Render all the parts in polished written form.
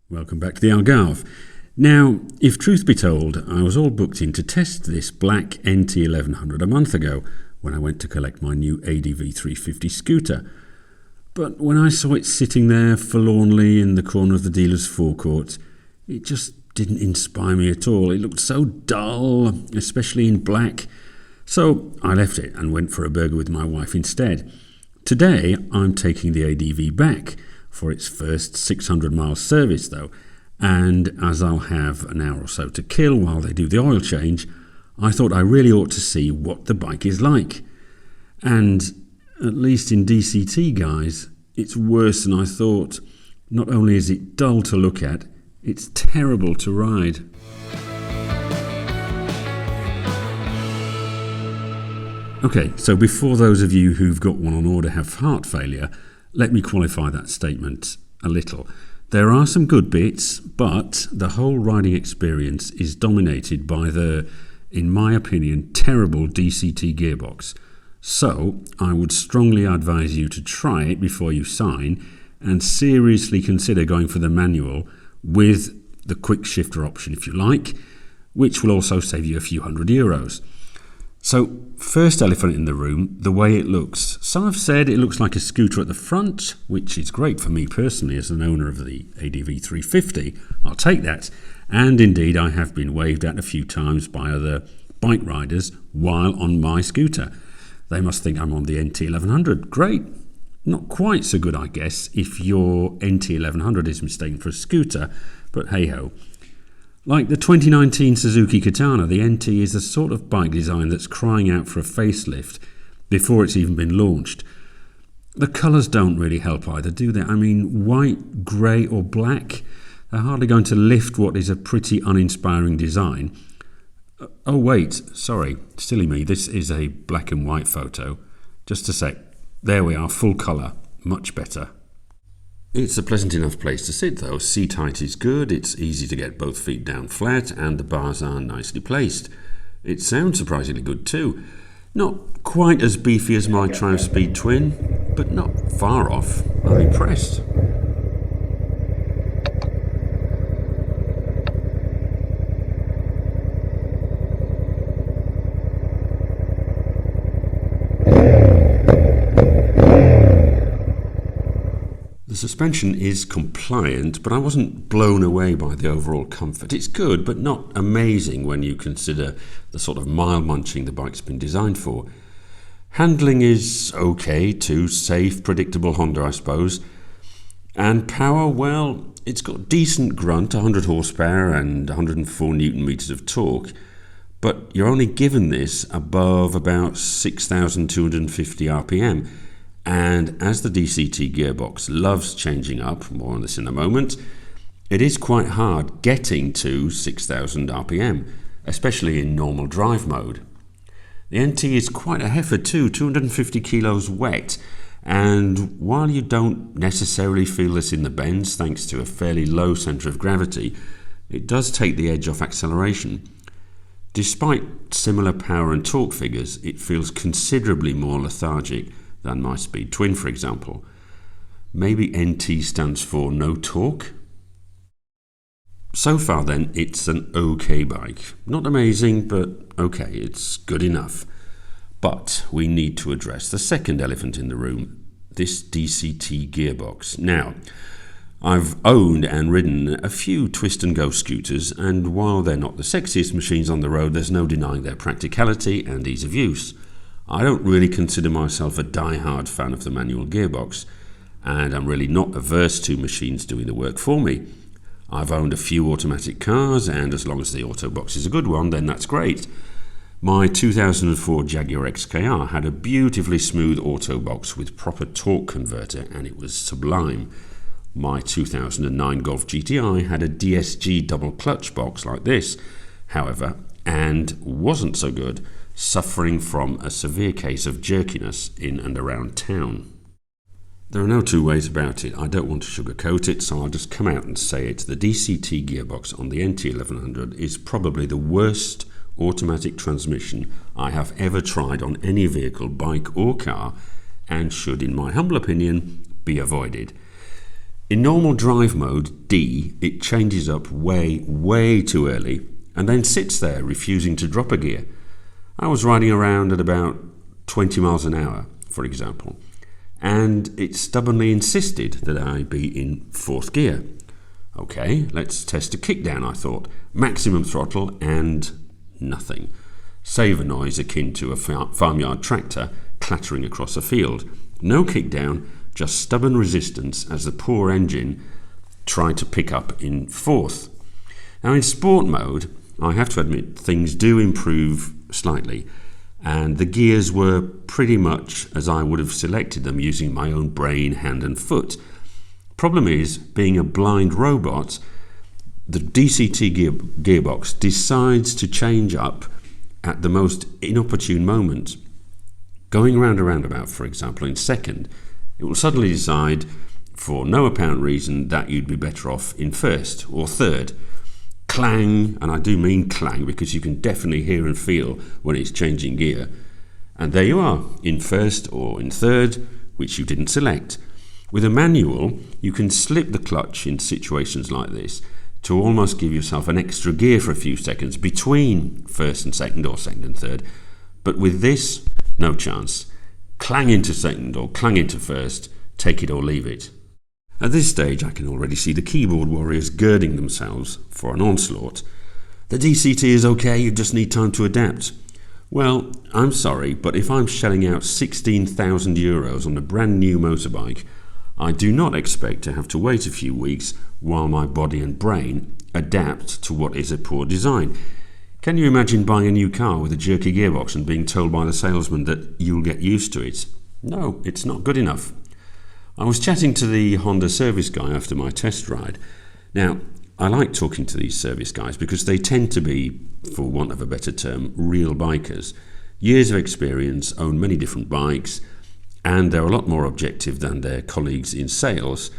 Welcome back to the Algarve. Now, if truth be told, I was all booked in to test this black NT1100 a month ago when I went to collect my new ADV 350 scooter. But when I saw it sitting there forlornly in the corner of the dealer's forecourt, it just didn't inspire me at all. It looked so dull, especially in black. So I left it and went for a burger with my wife instead. Today, I'm taking the ADV back for its first 600 mile service though, and as I'll have an hour or so to kill while they do the oil change, I thought I really ought to see what the bike is like. And at least in DCT, guys, it's worse than I thought. Not only is it dull to look at, it's terrible to ride. Okay, so before those of you who've got one on order have heart failure, let me qualify that statement a little. There are some good bits, but the whole riding experience is dominated by the, in my opinion, terrible DCT gearbox. So I would strongly advise you to try it before you sign and seriously consider going for the manual with the quick shifter option if you like, which will also save you a few €100. So, first elephant in the room, the way it looks. Some have said it looks like a scooter at the front, which is great for me personally as an owner of the ADV 350. I'll take that. And indeed, I have been waved at a few times by other bike riders while on my scooter. They must think I'm on the NT1100. Great. Not quite so good, I guess, if your NT1100 is mistaken for a scooter, but hey-ho. Like the 2019 Suzuki Katana, the NT is the sort of bike design that's crying out for a facelift before it's even been launched. The colours don't really help either, do they? I mean, white, grey or black, they're hardly going to lift what is a pretty uninspiring design. Oh wait, sorry, silly me, this is a black and white photo. Just a sec, there we are, full colour, much better. It's a pleasant enough place to sit though. Seat height is good, it's easy to get both feet down flat and the bars are nicely placed. It sounds surprisingly good too. Not quite as beefy as my Triumph Speed Twin, but not far off. I'm impressed. The suspension is compliant, but I wasn't blown away by the overall comfort. It's good, but not amazing when you consider the sort of mile munching the bike's been designed for. Handling is okay too, safe, predictable Honda, I suppose. And power, well, it's got decent grunt, 100 horsepower and 104 newton meters of torque, but you're only given this above about 6,250 RPM. And as the DCT gearbox loves changing up, more on this in a moment, it is quite hard getting to 6,000 RPM, especially in normal drive mode. The NT is quite a heifer too, 250 kilos wet, and while you don't necessarily feel this in the bends thanks to a fairly low centre of gravity, it does take the edge off acceleration. Despite similar power and torque figures, it feels considerably more lethargic than my Speed Twin, for example. Maybe NT stands for no torque? So far then, it's an okay bike. Not amazing, but okay, it's good enough. But we need to address the second elephant in the room, this DCT gearbox. Now, I've owned and ridden a few twist and go scooters, and while they're not the sexiest machines on the road, there's no denying their practicality and ease of use. I don't really consider myself a die-hard fan of the manual gearbox, and I'm really not averse to machines doing the work for me. I've owned a few automatic cars, and as long as the auto box is a good one, then that's great. My 2004 Jaguar XKR had a beautifully smooth auto box with proper torque converter, and it was sublime. My 2009 Golf GTI had a DSG double clutch box like this, however, and wasn't so good, suffering from a severe case of jerkiness in and around town. There are no two ways about it. I don't want to sugarcoat it, so I'll just come out and say it. The DCT gearbox on the NT1100 is probably the worst automatic transmission I have ever tried on any vehicle, bike or car, and should, in my humble opinion, be avoided. In normal drive mode, D, it changes up way too early and then sits there refusing to drop a gear. I was riding around at about 20 miles an hour, for example, and it stubbornly insisted that I be in 4th gear. Okay, let's test a kickdown, I thought. Maximum throttle and nothing. Save a noise akin to a farmyard tractor clattering across a field. No kickdown, just stubborn resistance as the poor engine tried to pick up in 4th. Now in sport mode, I have to admit things do improve slightly, and the gears were pretty much as I would have selected them using my own brain, hand and foot. Problem is, being a blind robot, the DCT gearbox decides to change up at the most inopportune moment. Going round a roundabout, for example, in 2nd, it will suddenly decide, for no apparent reason, that you'd be better off in 1st or 3rd. Clang, and I do mean clang because you can definitely hear and feel when it's changing gear. And there you are, in 1st or in 3rd, which you didn't select. With a manual, you can slip the clutch in situations like this to almost give yourself an extra gear for a few seconds between 1st and 2nd or 2nd and 3rd. But with this, no chance. Clang into 2nd or clang into 1st, take it or leave it. At this stage, I can already see the keyboard warriors girding themselves for an onslaught. The DCT is okay, you just need time to adapt. Well, I'm sorry, but if I'm shelling out €16,000 on a brand new motorbike, I do not expect to have to wait a few weeks while my body and brain adapt to what is a poor design. Can you imagine buying a new car with a jerky gearbox and being told by the salesman that you'll get used to it? No, it's not good enough. I was chatting to the Honda service guy after my test ride. Now, I like talking to these service guys because they tend to be, for want of a better term, real bikers. Years of experience, own many different bikes, and they're a lot more objective than their colleagues in sales,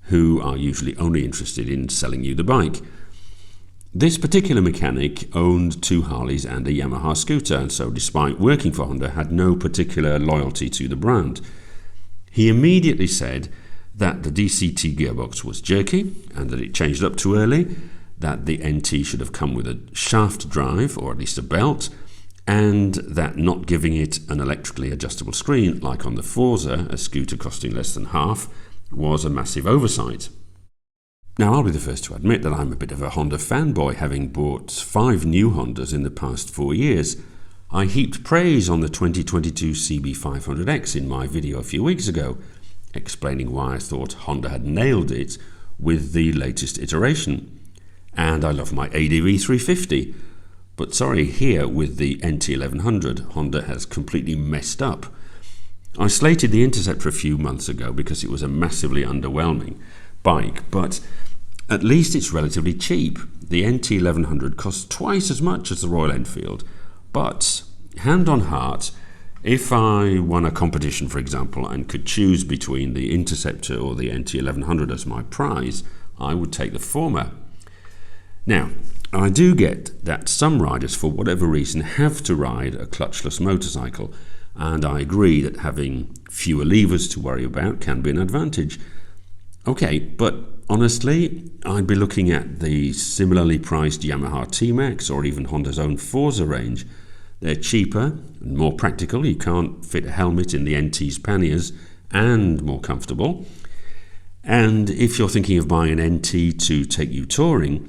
who are usually only interested in selling you the bike. This particular mechanic owned 2 Harleys and a Yamaha scooter, and so despite working for Honda, had no particular loyalty to the brand. He immediately said that the DCT gearbox was jerky and that it changed up too early, that the NT should have come with a shaft drive or at least a belt, and that not giving it an electrically adjustable screen like on the Forza, a scooter costing less than half, was a massive oversight. Now, I'll be the first to admit that I'm a bit of a Honda fanboy, having bought 5 new Hondas in the past 4 years. I heaped praise on the 2022 CB500X in my video a few weeks ago, explaining why I thought Honda had nailed it with the latest iteration. And I love my ADV 350. But sorry, here with the NT1100, Honda has completely messed up. I slated the Interceptor a few months ago because it was a massively underwhelming bike, but at least it's relatively cheap. The NT1100 costs twice as much as the Royal Enfield, but hand on heart, if I won a competition, for example, and could choose between the Interceptor or the NT1100 as my prize, I would take the former. Now, I do get that some riders, for whatever reason, have to ride a clutchless motorcycle, and I agree that having fewer levers to worry about can be an advantage. Okay, but honestly, I'd be looking at the similarly priced Yamaha T-Max or even Honda's own Forza range. They're cheaper and more practical. You can't fit a helmet in the NT's panniers, and more comfortable. And if you're thinking of buying an NT to take you touring,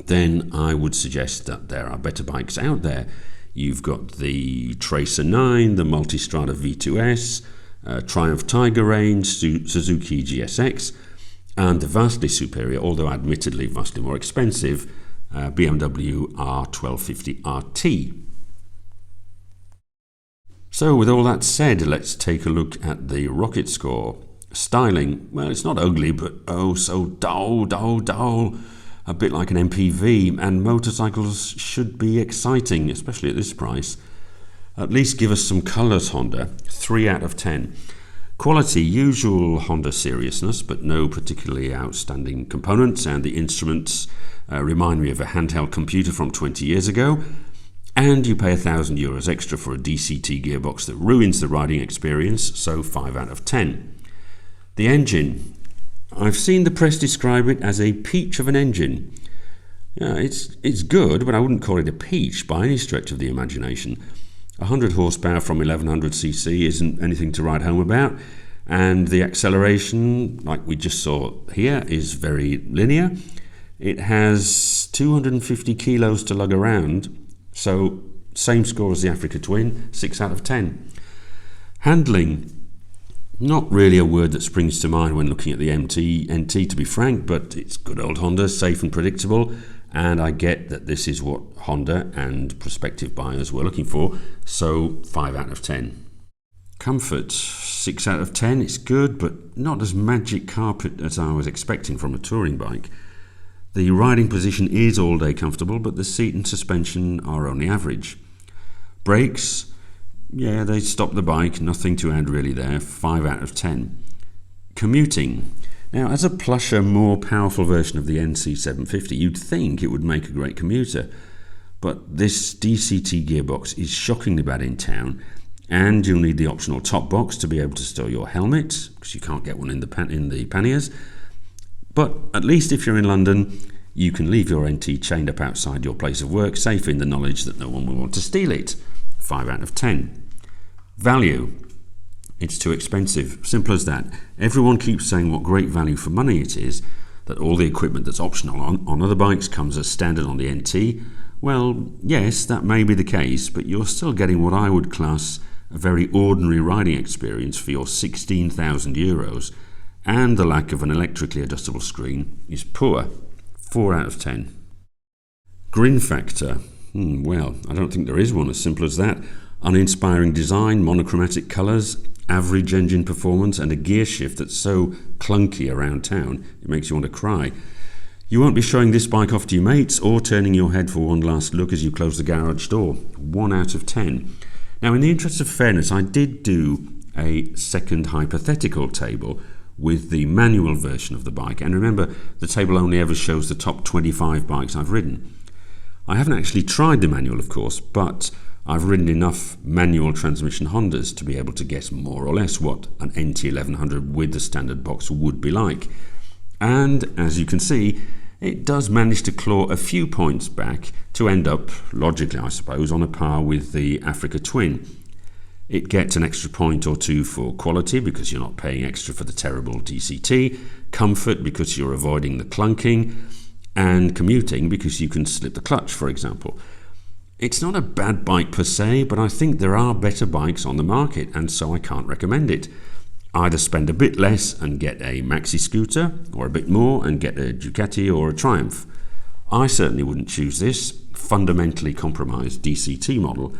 then I would suggest that there are better bikes out there. You've got the Tracer 9, the Multistrada V2S, Triumph Tiger range, Suzuki GSX, and the vastly superior, although admittedly vastly more expensive, BMW R1250 RT. So with all that said, let's take a look at the rocket score. Styling, well, it's not ugly, but oh so dull. A bit like an MPV, and motorcycles should be exciting, especially at this price. At least give us some colours, Honda. 3 out of 10. Quality, usual Honda seriousness, but no particularly outstanding components, and the instruments remind me of a handheld computer from 20 years ago. And you pay €1,000 extra for a DCT gearbox that ruins the riding experience, so 5 out of 10. The engine, I've seen the press describe it as a peach of an engine. Yeah, it's good, but I wouldn't call it a peach by any stretch of the imagination. 100 horsepower from 1100cc isn't anything to write home about, and the acceleration, like we just saw here, is very linear. It has 250 kilos to lug around, so same score as the Africa Twin, 6 out of 10. Handling, not really a word that springs to mind when looking at the NT, to be frank, but it's good old Honda, safe and predictable, and I get that this is what Honda and prospective buyers were looking for, so 5 out of 10. Comfort, 6 out of 10, it's good, but not as magic carpet as I was expecting from a touring bike. The riding position is all-day comfortable, but the seat and suspension are only average. Brakes, yeah, they stop the bike, nothing to add really there, 5 out of 10. Commuting. Now, as a plusher, more powerful version of the NC750, you'd think it would make a great commuter. But this DCT gearbox is shockingly bad in town, and you'll need the optional top box to be able to store your helmet, because you can't get one in the panniers. But at least if you're in London, you can leave your NT chained up outside your place of work, safe in the knowledge that no one will want to steal it. 5 out of 10. Value. It's too expensive. Simple as that. Everyone keeps saying what great value for money it is, that all the equipment that's optional on other bikes comes as standard on the NT. Well, yes, that may be the case, but you're still getting what I would class a very ordinary riding experience for your 16,000 euros, and the lack of an electrically adjustable screen is poor. 4 out of 10. Grin factor. Well, I don't think there is one as simple as that. Uninspiring design, monochromatic colours, average engine performance, and a gear shift that's so clunky around town it makes you want to cry. You won't be showing this bike off to your mates or turning your head for one last look as you close the garage door. 1 out of 10. Now, in the interest of fairness, I did do a second hypothetical table with the manual version of the bike, and remember, the table only ever shows the top 25 bikes I've ridden. I haven't actually tried the manual, of course, but I've ridden enough manual transmission Hondas to be able to guess more or less what an NT1100 with the standard box would be like. And as you can see, it does manage to claw a few points back to end up, logically I suppose, on a par with the Africa Twin. It gets an extra point or two for quality because you're not paying extra for the terrible DCT, comfort because you're avoiding the clunking, and commuting because you can slip the clutch, for example. It's not a bad bike per se, but I think there are better bikes on the market, and so I can't recommend it. Either spend a bit less and get a maxi scooter, or a bit more and get a Ducati or a Triumph. I certainly wouldn't choose this fundamentally compromised DCT model,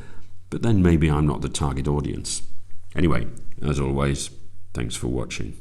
but then maybe I'm not the target audience. Anyway, as always, thanks for watching.